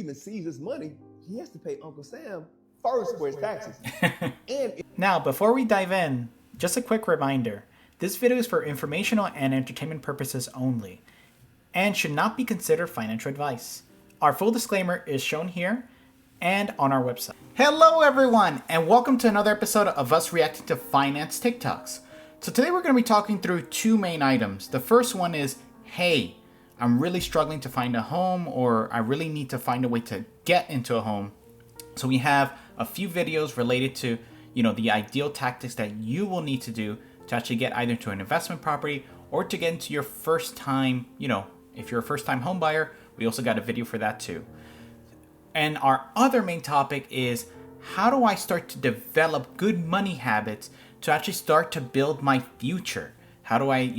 even sees his money, he has to pay Uncle Sam first for his taxes. Now, before we dive in, just a quick reminder. This video is for informational and entertainment purposes only, and should not be considered financial advice. Our full disclaimer is shown here and on our website. Hello everyone, and welcome to another episode of us reacting to finance TikToks. So today we're going to be talking through two main items. The first one is, hey, I'm really struggling to find a home, or I really need to find a way to get into a home. So we have a few videos related to, the ideal tactics that you will need to do to actually get either to an investment property or to get into your first time, if you're a first time home buyer, we also got a video for that too. And our other main topic is, how do I start to develop good money habits to actually start to build my future? How do I,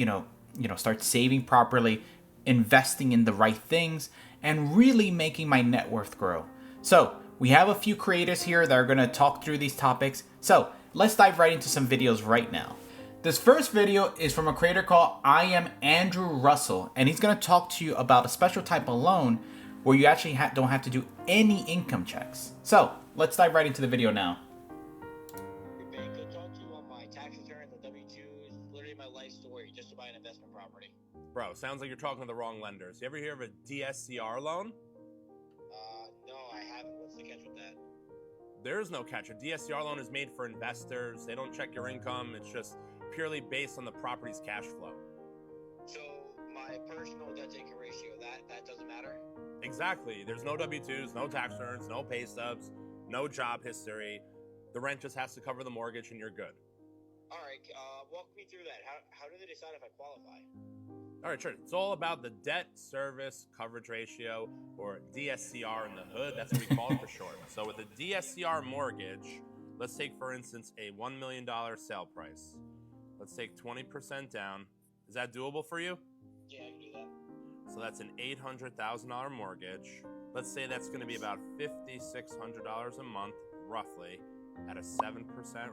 start saving properly, investing in the right things, and really making my net worth grow? So we have a few creators here that are going to talk through these topics. So let's dive right into some videos right now. This first video is from a creator called I Am Andrew Russell, and he's going to talk to you about a special type of loan where you actually don't have to do any income checks. So let's dive right into the video now. Good to talk to you on my tax return. The W-2 is literally my life story just to buy an investment property. Bro, sounds like you're talking to the wrong lenders. You ever hear of a DSCR loan? No, I haven't. What's the catch with that? There is no catch. A DSCR loan is made for investors. They don't check your income. It's just purely based on the property's cash flow. So my personal debt-to-income ratio, that doesn't matter? Exactly. There's no W-2s, no tax returns, no pay stubs, no job history. The rent just has to cover the mortgage and you're good. All right, walk me through that. How do they decide if I qualify? All right, sure. It's all about the debt service coverage ratio, or DSCR in the hood. That's what we call it for short. So with a DSCR mortgage, let's take, for instance, a $1 million sale price. Let's take 20% down. Is that doable for you? Yeah, I can do that. So that's an $800,000 mortgage. Let's say that's going to be about $5,600 a month, roughly, at a 7%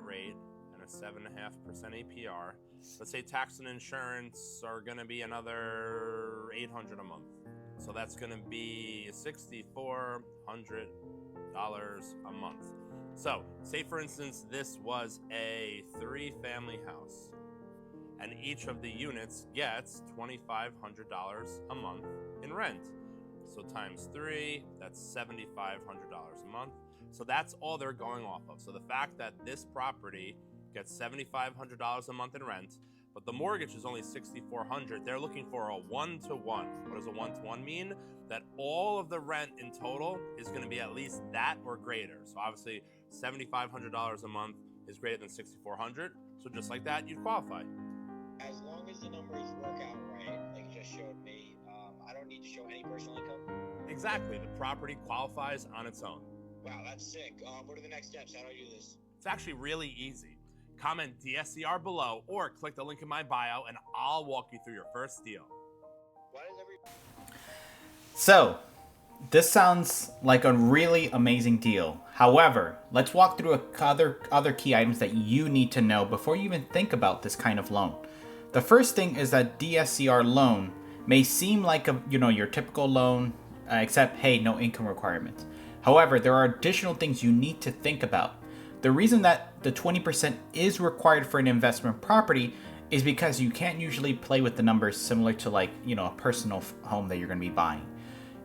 rate and a 7.5% APR. Let's say tax and insurance are going to be another $800 a month. So that's going to be $6,400 a month. So say, for instance, this was a 3-family house, and each of the units gets $2,500 a month in rent. So times 3, that's $7,500 a month. So that's all they're going off of. So the fact that this property gets $7,500 a month in rent, but the mortgage is only $6,400, they're looking for a 1-to-1. What does a 1-to-1 mean? That all of the rent in total is going to be at least that or greater. So obviously $7,500 a month is greater than $6,400. So just like that, you'd qualify. As long as the numbers work out right, like you just showed me, I don't need to show any personal income? Exactly. The property qualifies on its own. Wow, that's sick. What are the next steps? How do I do this? It's actually really easy. Comment DSCR below or click the link in my bio and I'll walk you through your first deal. Why does every... So this sounds like a really amazing deal. However, let's walk through other key items that you need to know before you even think about this kind of loan. The first thing is that DSCR loan may seem like your typical loan, except, hey, no income requirements. However, there are additional things you need to think about. The reason that the 20% is required for an investment property is because you can't usually play with the numbers similar to a personal home that you're going to be buying.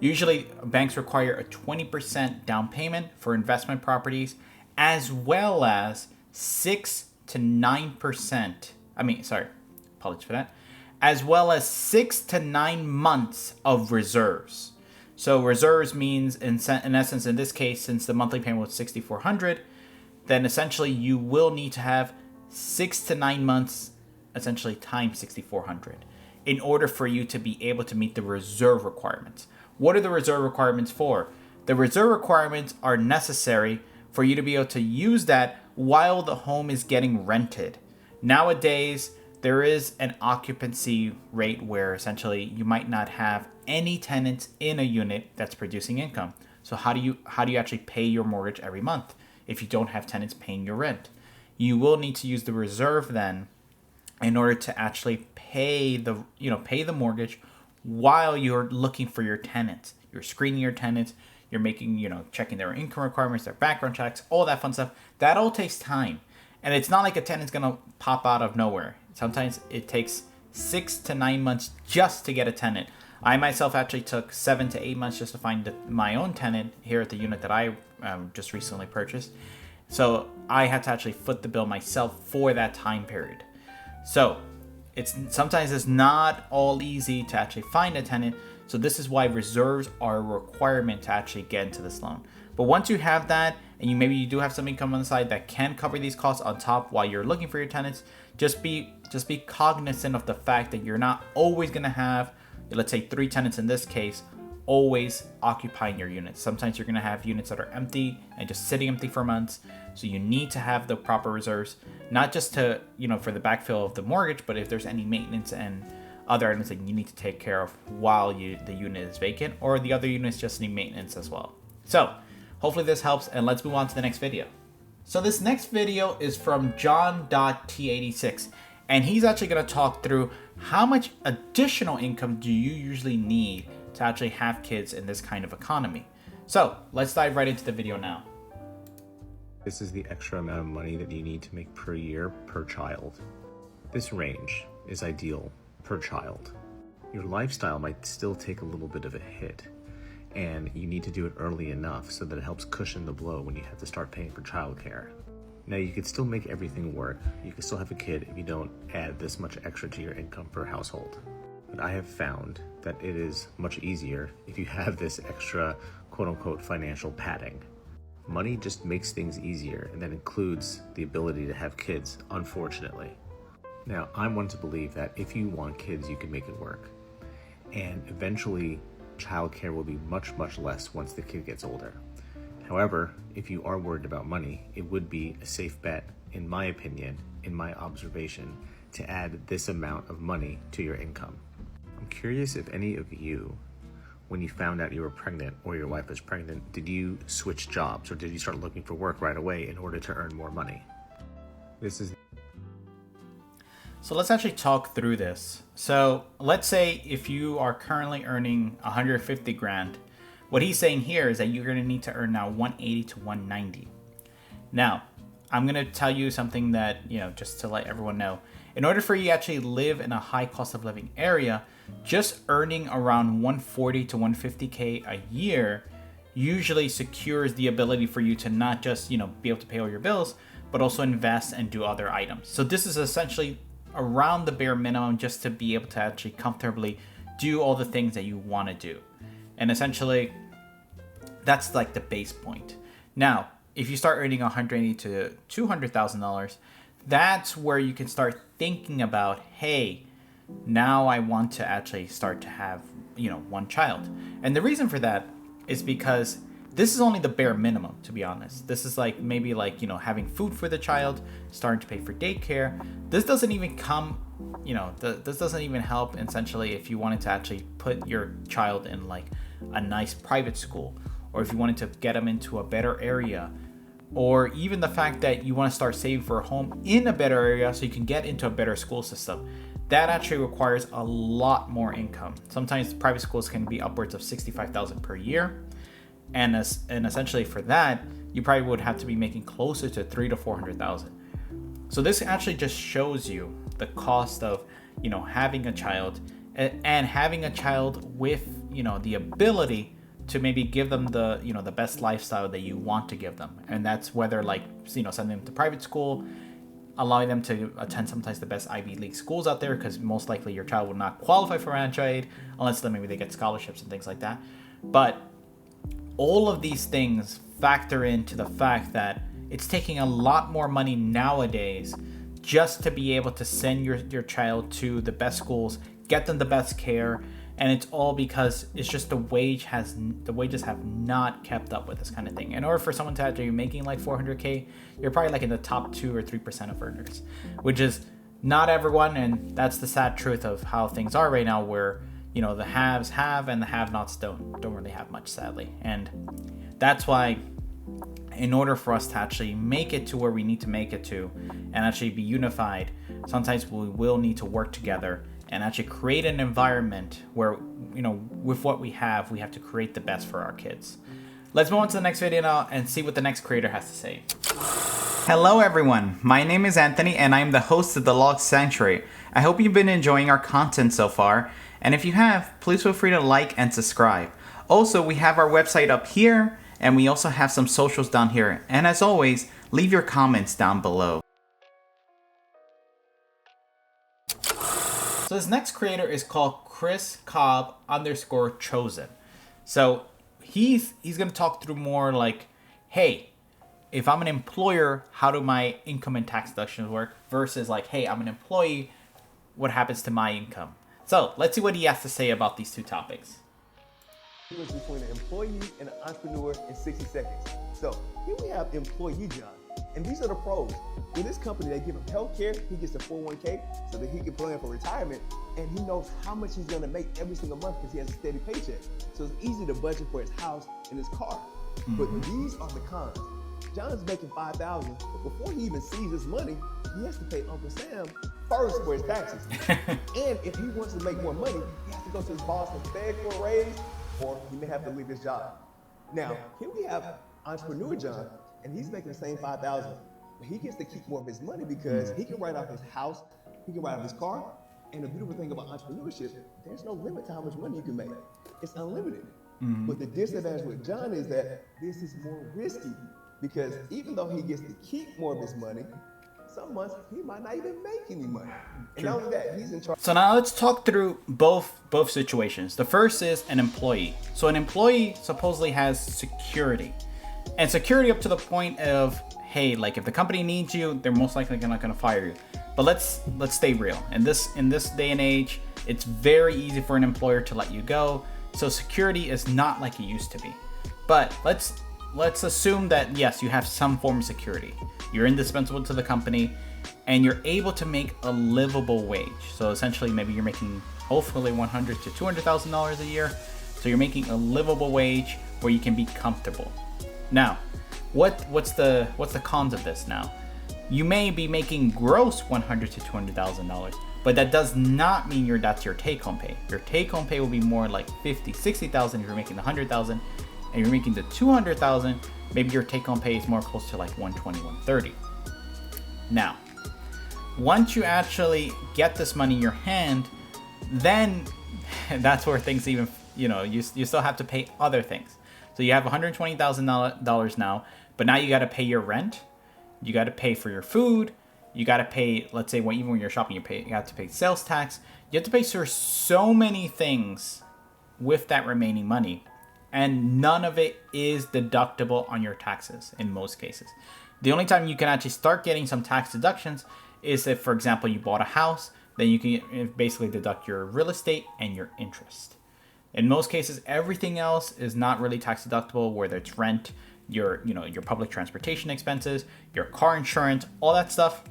Usually banks require a 20% down payment for investment properties, as well as 6 to 9%. Apologies for that. As well as 6 to 9 months of reserves. So reserves means, in essence, in this case, since the monthly payment was $6,400, then essentially you will need to have 6 to 9 months, essentially times $6,400, in order for you to be able to meet the reserve requirements. What are the reserve requirements for? The reserve requirements are necessary for you to be able to use that while the home is getting rented. Nowadays, there is an occupancy rate where essentially you might not have any tenants in a unit that's producing income. So how do you actually pay your mortgage every month if you don't have tenants paying your rent? You will need to use the reserve then in order to actually pay the mortgage while you're looking for your tenants. You're screening your tenants. you're making, checking their income requirements, their background checks, all that fun stuff. That all takes time. And it's not like a tenant's gonna pop out of nowhere. Sometimes it takes 6 to 9 months just to get a tenant. I myself actually took 7 to 8 months just to find my own tenant here at the unit that I just recently purchased. So I had to actually foot the bill myself for that time period. So sometimes it's not all easy to actually find a tenant. So this is why reserves are a requirement to actually get into this loan. But once you have that, and maybe you do have some income on the side that can cover these costs on top while you're looking for your tenants, just be cognizant of the fact that you're not always going to have, let's say 3 tenants in this case, always occupying your units. Sometimes you're going to have units that are empty and just sitting empty for months. So you need to have the proper reserves, not just to, for the backfill of the mortgage, but if there's any maintenance and other items that you need to take care of while the unit is vacant, or the other units just need maintenance as well. So hopefully this helps, and let's move on to the next video. So this next video is from John.T86, and he's actually going to talk through how much additional income do you usually need to actually have kids in this kind of economy. So let's dive right into the video now. This is the extra amount of money that you need to make per year per child. This range is ideal per child. Your lifestyle might still take a little bit of a hit, and you need to do it early enough so that it helps cushion the blow when you have to start paying for childcare. Now, you could still make everything work. You can still have a kid if you don't add this much extra to your income per household. But I have found that it is much easier if you have this extra quote-unquote financial padding. Money just makes things easier, and that includes the ability to have kids, unfortunately. Now, I'm one to believe that if you want kids, you can make it work. And eventually, childcare will be much, much less once the kid gets older. However, if you are worried about money, it would be a safe bet, in my opinion, in my observation, to add this amount of money to your income. I'm curious if any of you, when you found out you were pregnant or your wife was pregnant, did you switch jobs or did you start looking for work right away in order to earn more money? So let's actually talk through this. So let's say if you are currently earning 150 grand, what he's saying here is that you're going to need to earn now 180 to 190. Now, I'm going to tell you something that, just to let everyone know. In order for you to actually live in a high cost of living area, just earning around 140 to 150K a year usually secures the ability for you to not just, be able to pay all your bills, but also invest and do other items. So this is essentially around the bare minimum just to be able to actually comfortably do all the things that you want to do. And essentially, that's like the base point. Now, if you start earning $180,000 to $200,000, that's where you can start thinking about, hey, now I want to actually start to have, one child. And the reason for that is because this is only the bare minimum, to be honest. This is maybe having food for the child, starting to pay for daycare. This doesn't even come, this doesn't even help essentially if you wanted to actually put your child in a nice private school, or if you wanted to get them into a better area, or even the fact that you want to start saving for a home in a better area so you can get into a better school system. That actually requires a lot more income. Sometimes private schools can be upwards of $65,000 per year. And essentially for that, you probably would have to be making closer to $300,000 to $400,000. So this actually just shows you the cost of, having a child and having a child with, the ability to maybe give them the, the best lifestyle that you want to give them. And that's whether sending them to private school, allowing them to attend sometimes the best Ivy League schools out there, because most likely your child will not qualify for financial aid unless maybe they get scholarships and things like that. But all of these things factor into the fact that it's taking a lot more money nowadays just to be able to send your child to the best schools, get them the best care, and it's all because it's just the wages have not kept up with this kind of thing. In order for someone to actually be making $400K, you're probably in the top 2 or 3% of earners, which is not everyone, and that's the sad truth of how things are right now, where the haves have and the have-nots don't really have much, sadly. And that's why, in order for us to actually make it to where we need to make it to and actually be unified, sometimes we will need to work together and actually create an environment where, with what we have to create the best for our kids. Let's move on to the next video now and see what the next creator has to say. Hello everyone, my name is Anthony and I'm the host of the Log Sanctuary. I hope you've been enjoying our content so far, and if you have, please feel free to like and subscribe. Also, we have our website up here, and we also have some socials down here, and as always, leave your comments down below. So this next creator is called Chris Cobb _ chosen. So he's going to talk through more like, hey, if I'm an employer, how do my income and tax deductions work? Versus like, hey, I'm an employee, what happens to my income? So let's see what he has to say about these two topics. Difference between an employee and an entrepreneur in 60 seconds. So here we have employee John, and these are the pros. With this company, they give him health care, he gets a 401k so that he can plan for retirement, and he knows how much he's gonna make every single month because he has a steady paycheck. So it's easy to budget for his house and his car. But these are the cons. John's making $5,000, but before he even sees his money, he has to pay Uncle Sam first for his taxes. And if he wants to make more money, he has to go to his boss and beg for a raise, or he may have to leave his job. Now, here we have entrepreneur John, and he's making the same $5,000, but he gets to keep more of his money because he can write off his house, he can write off his car, and the beautiful thing about entrepreneurship, there's no limit to how much money you can make. It's unlimited. But the disadvantage with John is that this is more risky because even though he gets to keep more of his money, some months he might not even make any money. And not only that, he's in charge. So now let's talk through both situations. The first is an employee. So an employee supposedly has security. And security up to the point of, hey, like if the company needs you, they're most likely not going to fire you. But let's stay real. In this day and age, it's very easy for an employer to let you go. So security is not like it used to be. But let's assume that yes, you have some form of security. You're indispensable to the company and you're able to make a livable wage. So essentially maybe you're making hopefully $100,000 to $200,000 a year. So you're making a livable wage where you can be comfortable. Now, what's the cons of this now? You may be making gross $100,000 to $200,000, but that does not mean that's your take-home pay. Your take-home pay will be more like $50,000, $60,000 if you're making the $100,000, and you're making the $200,000. Maybe your take-home pay is more close to like $120,000, $130,000. Now, once you actually get this money in your hand, then that's where things even, you still have to pay other things. So you have $120,000 now, but now you got to pay your rent. You got to pay for your food. You got to pay, let's say, even when you're shopping, you have to pay sales tax. You have to pay for so many things with that remaining money. And none of it is deductible on your taxes in most cases. The only time you can actually start getting some tax deductions is if, for example, you bought a house, then you can basically deduct your real estate and your interest. In most cases, everything else is not really tax deductible, whether it's rent, your public transportation expenses, your car insurance, all that stuff,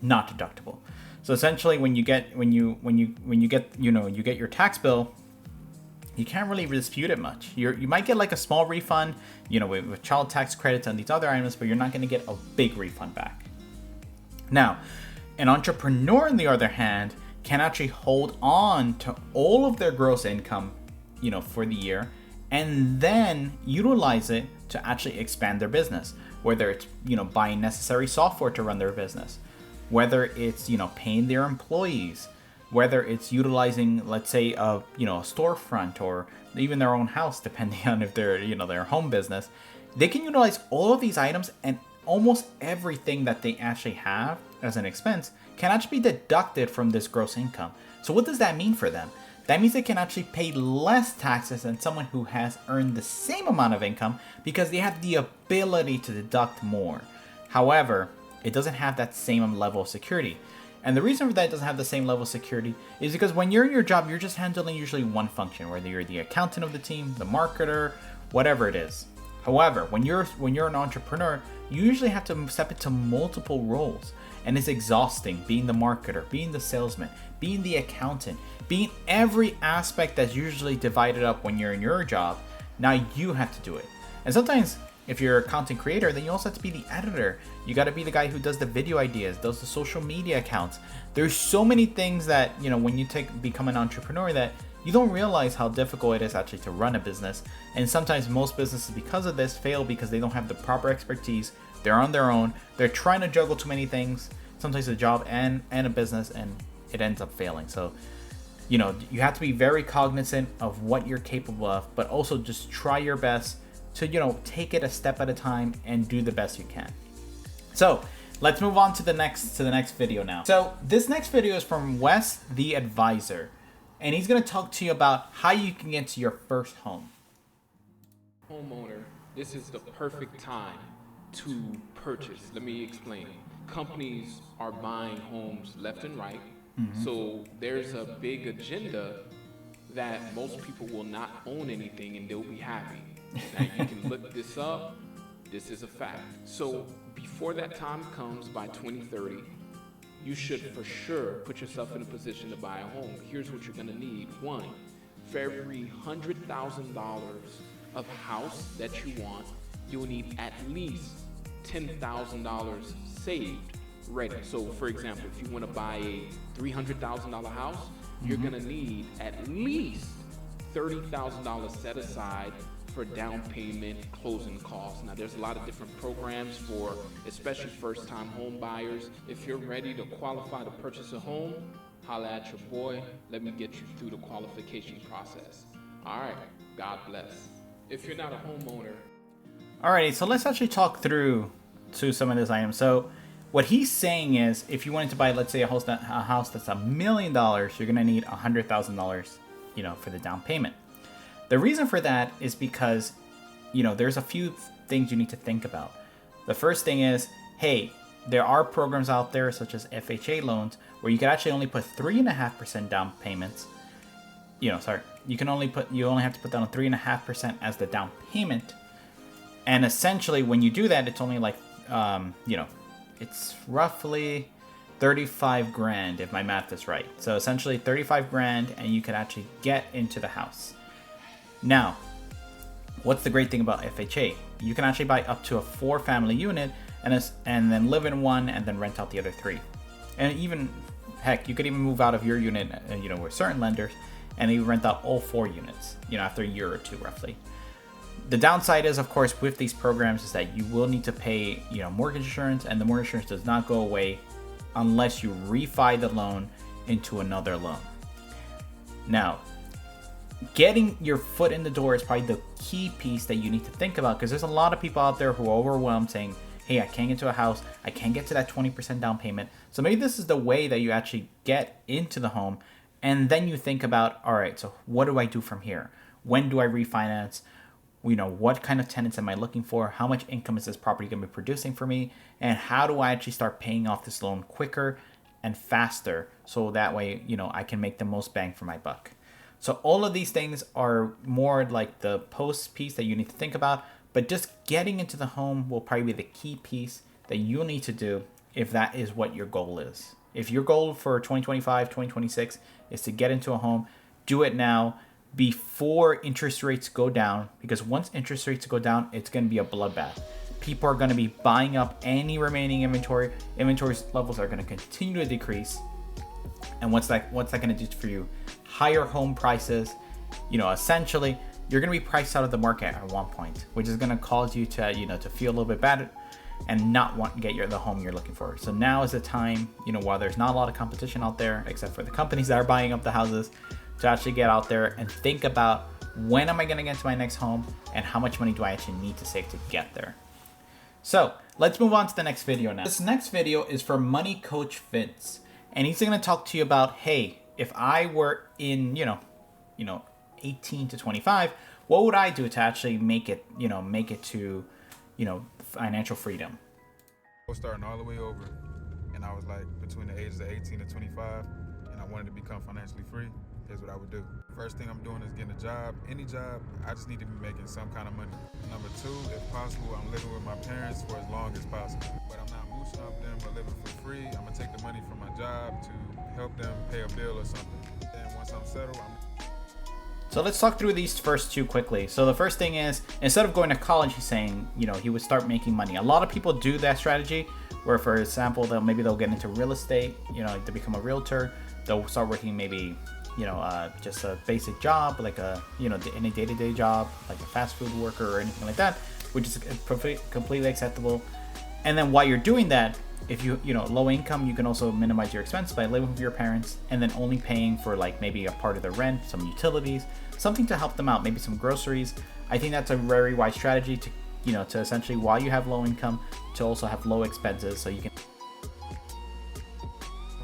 not deductible. So essentially, when you get your tax bill, you can't really dispute it much. You might get like a small refund, with child tax credits and these other items, but you're not going to get a big refund back. Now, an entrepreneur, on the other hand, can actually hold on to all of their gross income, for the year, and then utilize it to actually expand their business. Whether it's, buying necessary software to run their business, whether it's, paying their employees, whether it's utilizing, let's say, a storefront or even their own house, depending on if they're, their home business. They can utilize all of these items, and almost everything that they actually have as an expense can actually be deducted from this gross income. So what does that mean for them? That means they can actually pay less taxes than someone who has earned the same amount of income because they have the ability to deduct more. However, it doesn't have that same level of security. And the reason for that it doesn't have the same level of security is because when you're in your job, you're just handling usually one function, whether you're the accountant of the team, the marketer, whatever it is. However, when you're an entrepreneur, you usually have to step into multiple roles, and it's exhausting being the marketer, being the salesman, being the accountant, being every aspect that's usually divided up when you're in your job. Now you have to do it. And sometimes if you're a content creator, then you also have to be the editor. You got to be the guy who does the video ideas, does the social media accounts. There's so many things that, when you become an entrepreneur that you don't realize how difficult it is actually to run a business. And sometimes most businesses, because of this, fail because they don't have the proper expertise. They're on their own. They're trying to juggle too many things, sometimes a job and a business, and it ends up failing. So, you know, you have to be very cognizant of what you're capable of, but also just try your best to, you know, take it a step at a time and do the best you can. So let's move on to the next video now. So this next video is from Wes the Advisor, and he's going to talk to you about how you can get to your first home. Homeowner, this is the perfect time to purchase. Let me explain. Companies are buying homes left and right. So there's a big agenda that most people will not own anything and they'll be happy. Now you can look this up. This is a fact. So before that time comes, by 2030, you should for sure put yourself in a position to buy a home. Here's what you're gonna need. One, for every $100,000 of house that you want, you'll need at least $10,000 saved ready. So for example, if you want to buy a $300,000 house, you're gonna need at least $30,000 set aside for down payment, closing costs. Now there's a lot of different programs for especially first-time home buyers. If you're ready to qualify to purchase a home, holla at your boy. Let me get you through the qualification process. All right, God bless. If you're not a homeowner. Alrighty, so let's actually talk through to some of these items. So what he's saying is, if you wanted to buy, let's say, a house that's $1 million, you're gonna need $100,000, you know, for the down payment. The reason for that is because, you know, there's a few things you need to think about. The first thing is, hey, there are programs out there such as FHA loans where you can actually only put 3.5% down payments. You only have to put down 3.5% as the down payment. And essentially, when you do that, it's only like, you know, it's roughly 35 grand if my math is right. So essentially 35 grand and you can actually get into the house. Now, what's the great thing about FHA? You can actually buy up to a 4-family unit and then live in one and then rent out the other 3. And even, heck, you could even move out of your unit, you know, with certain lenders, and you rent out all 4 units, you know, after a year or 2 roughly. The downside is, of course, with these programs is that you will need to pay, you know, mortgage insurance, and the mortgage insurance does not go away unless you refi the loan into another loan. Now, getting your foot in the door is probably the key piece that you need to think about, because there's a lot of people out there who are overwhelmed saying, hey, I can't get to a house, I can't get to that 20% down payment. So maybe this is the way that you actually get into the home, and then you think about, all right, so what do I do from here? When do I refinance? You know, what kind of tenants am I looking for? How much income is this property going to be producing for me? And how do I actually start paying off this loan quicker and faster, so that way, you know, I can make the most bang for my buck? So all of these things are more like the post piece that you need to think about, but just getting into the home will probably be the key piece that you need to do if that is what your goal is. If your goal for 2025, 2026 is to get into a home, do it now before interest rates go down, because once interest rates go down, it's going to be a bloodbath. People are going to be buying up any remaining inventory. Inventory levels are going to continue to decrease. And what's that going to do for you? Higher home prices. You know, essentially, you're going to be priced out of the market at one point, which is going to cause you to, you know, to feel a little bit bad and not want to get the home you're looking for. So now is the time, you know, while there's not a lot of competition out there, except for the companies that are buying up the houses, to actually get out there and think about, when am I going to get to my next home and how much money do I actually need to save to get there? So let's move on to the next video now. This next video is for Money Coach Vince, and he's going to talk to you about, hey, if I were in, you know, 18 to 25, what would I do to actually make it to, you know, financial freedom? I was starting all the way over, and I was like between the ages of 18 to 25, and I wanted to become financially free. Here's what I would do. First thing I'm doing is getting a job, any job. I just need to be making some kind of money. Number 2, if possible, I'm living with my parents for as long as possible. But I'm not mooching off them or living for free. I'm gonna take the money from my job to help them pay a bill or something. Then once I'm settled, So let's talk through these first 2 quickly. So the first thing is, instead of going to college, he's saying, you know, he would start making money. A lot of people do that strategy, where, for example, they'll get into real estate, you know, to become a realtor. They'll start working maybe just a basic job, like any day-to-day job, like a fast food worker or anything like that, which is completely acceptable. And then while you're doing that, if low income, you can also minimize your expense by living with your parents and then only paying for like maybe a part of the rent, some utilities, something to help them out, maybe some groceries. I think that's a very wise strategy to essentially, while you have low income, to also have low expenses, so you can.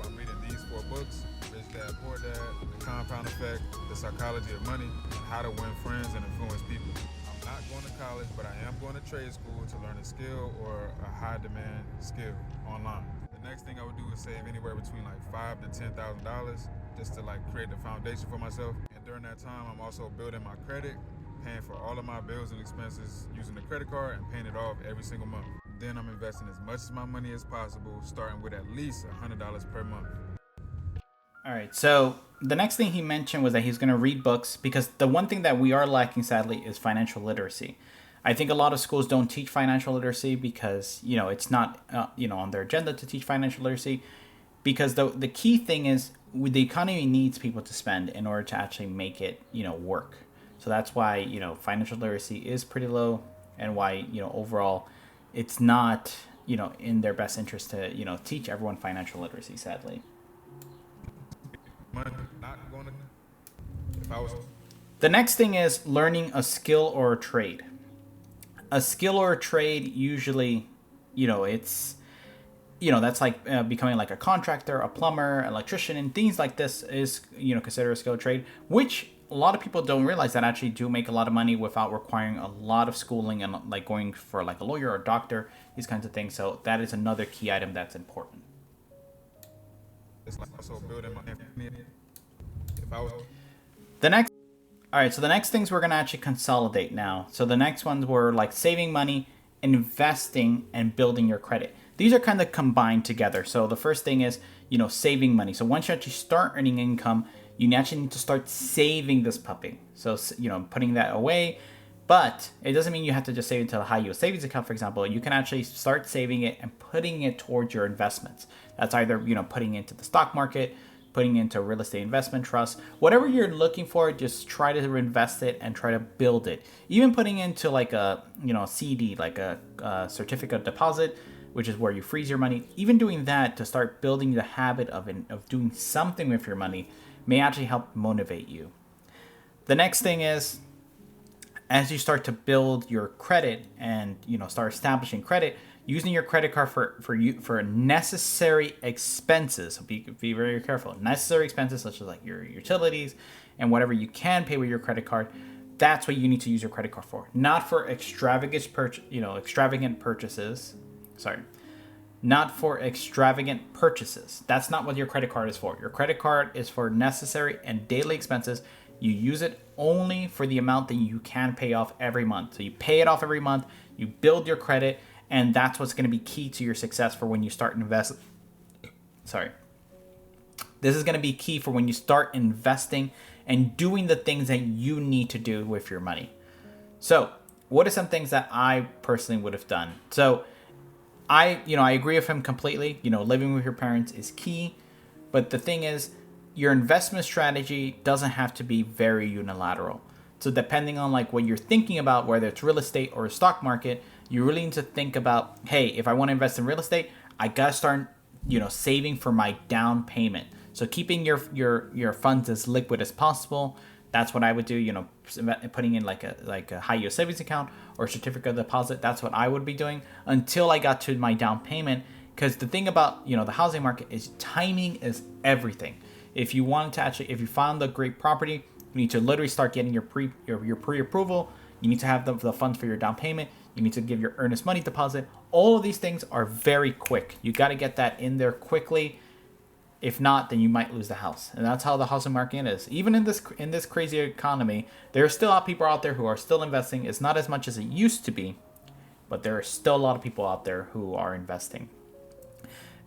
I'm reading these 4 books: Rich Dad, Poor Dad, The Compound Effect, The Psychology of Money, and How to Win Friends and Influence People. I'm not going to college, but I am going to trade school to learn a skill or a high demand skill online. The next thing I would do is save anywhere between like $5,000 to $10,000 just to like create the foundation for myself. And during that time, I'm also building my credit, paying for all of my bills and expenses using the credit card and paying it off every single month. Then I'm investing as much of my money as possible, starting with at least $100 per month. All right, so the next thing he mentioned was that he's going to read books, because the one thing that we are lacking, sadly, is financial literacy. I think a lot of schools don't teach financial literacy because, it's not, on their agenda to teach financial literacy, because the key thing is the economy needs people to spend in order to actually make it, work. So that's why, financial literacy is pretty low, and why, overall it's not, in their best interest to, teach everyone financial literacy, sadly. The next thing is learning a skill or a trade. A skill or a trade, usually, it's, that's like becoming like a contractor, a plumber, electrician, and things like this is, considered a skill trade, which a lot of people don't realize that actually do make a lot of money without requiring a lot of schooling and like going for like a lawyer or a doctor, these kinds of things. So that is another key item that's important. So the next things we're going to actually consolidate now. So the next ones were like saving money, investing, and building your credit. These are kind of combined together. So the first thing is, saving money. So once you actually start earning income, you actually need to start saving this puppy. So, putting that away. But it doesn't mean you have to just save it to a high yield savings account, for example. You can actually start saving it and putting it towards your investments. That's either, putting it into the stock market, putting it into a real estate investment trust, whatever you're looking for, just try to invest it and try to build it. Even putting into like a, CD, like a certificate of deposit, which is where you freeze your money. Even doing that to start building the habit of doing something with your money may actually help motivate you. The next thing is, as you start to build your credit and start establishing credit, using your credit card for necessary expenses. So be very careful. Necessary expenses such as like your utilities and whatever you can pay with your credit card. That's what you need to use your credit card for. Not for extravagant purchases. Sorry. Not for extravagant purchases. That's not what your credit card is for. Your credit card is for necessary and daily expenses. You use it only for the amount that you can pay off every month. So you pay it off every month, you build your credit, and that's what's going to be key to your success for when you start investing. This is going to be key for when you start investing and doing the things that you need to do with your money. So what are some things that I personally would have done? So I agree with him completely. Living with your parents is key. But the thing is, your investment strategy doesn't have to be very unilateral. So depending on like what you're thinking about, whether it's real estate or a stock market, you really need to think about, hey, if I want to invest in real estate, I gotta start, saving for my down payment. So keeping your funds as liquid as possible. That's what I would do. Putting in like a high yield savings account or certificate of deposit. That's what I would be doing until I got to my down payment. Because the thing about the housing market is timing is everything. If you found a great property, you need to literally start getting your pre-approval. You need to have the funds for your down payment. You need to give your earnest money deposit. All of these things are very quick. You got to get that in there quickly. If not, then you might lose the house. And that's how the housing market is. Even in this crazy economy, there are still people out there who are still investing. It's not as much as it used to be, but there are still a lot of people out there who are investing.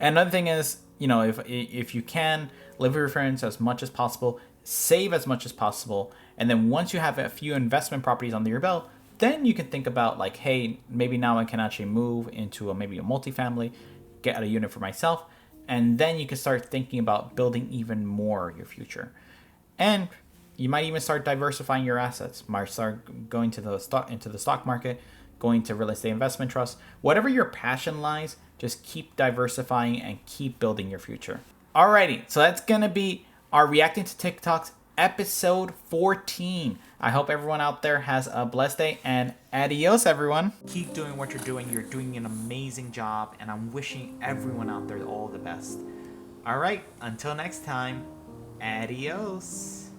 And another thing is, if you can, live with your friends as much as possible, save as much as possible, and then once you have a few investment properties under your belt, then you can think about like, hey, maybe now I can actually move into maybe a multifamily, get a unit for myself, and then you can start thinking about building even more your future. And you might even start diversifying your assets. Might start going to into the stock market, going to real estate investment trusts. Whatever your passion lies, just keep diversifying and keep building your future. Alrighty, so that's gonna be our Reacting to TikToks episode 14. I hope everyone out there has a blessed day, and adios, everyone. Keep doing what you're doing. You're doing an amazing job, and I'm wishing everyone out there all the best. All right, until next time, adios.